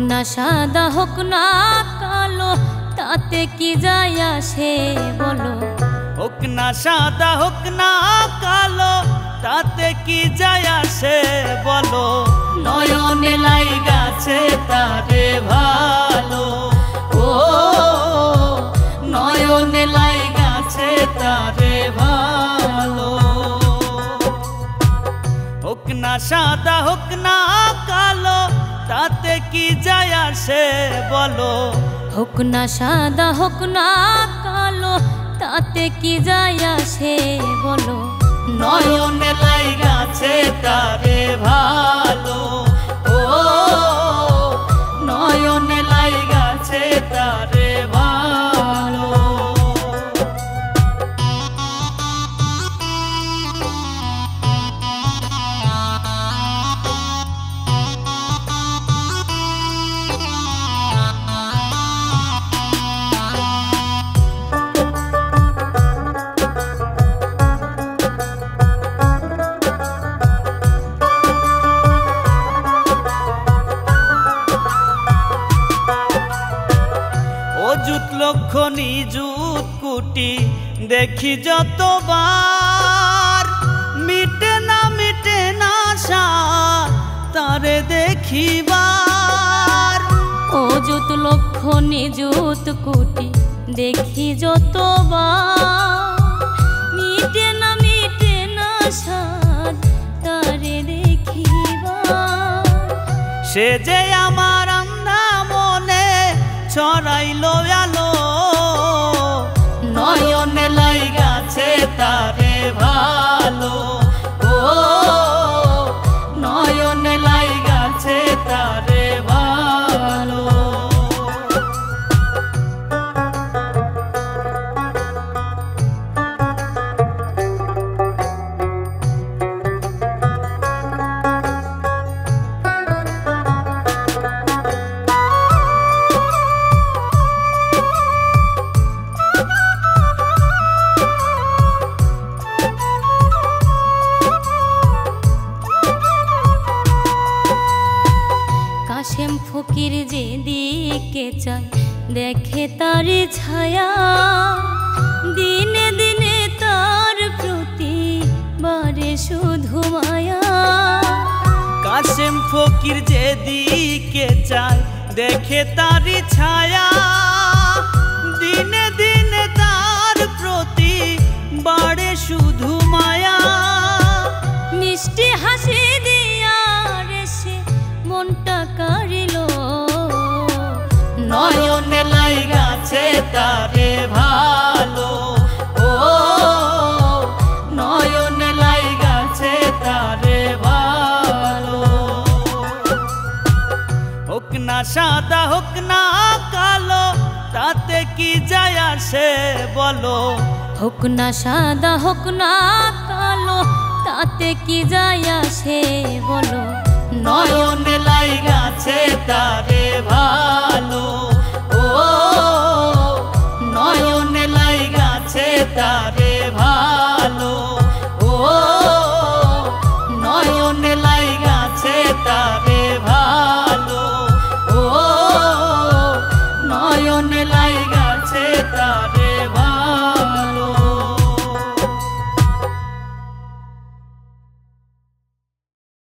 না সাদা হোক না কালো তাতে কি যায় আসে বলো। হোক না সাদা হোক না কালো তাতে কি যায় আসে বলো। নয়নে লাইগাছে তারে ভালো, ও নয়নে লাইগাছে তারে ভালো। হোক না সাদা হোক না কালো তাতে কি যায় আসে বলো। হোক না সাদা হোক না কালো তাতে কি যায় আসে বলো। নয়নে লাইগাছে তারে ভালো, ও নয়নে লাইগাছে তারে ভালো। অযুত লক্ষ নিযুত কোটি দেখি যতবার, মিটে না সাদ তারে দেখিবার। অযুত লক্ষ নিযুত কোটি দেখি যতবার, মিটে না সাদ তারে দেখিবার। সে যে আমার আন্ধা মনে ছড়াইলো আলো, নয়নে লাইগাছে তারে ভালো, ও নয়নে লাইগাছে তারে ভালো। কাশেম ফকির যেদিকে চায় দেখে তার ছায়া, দিনে দিনে তার প্রতি বারে শুধু মায়া। কাশেম ফকির যেদিকে চায় দেখে তার ছায়া, দিনে দিনে তার প্রতি বাড়ে শুধু মায়া। মিষ্টি হাসি দিয়া সে মনটা কাড়িল, নয়নে লাইগাছে তারে ভালো, ও নয়নে লাইগাছে তারে ভালো। হোক না সাদা হোক না কালো তাতে কি যায় আসে বলো। হোক না সাদা হোক না কালো তাতে কি যায় আসে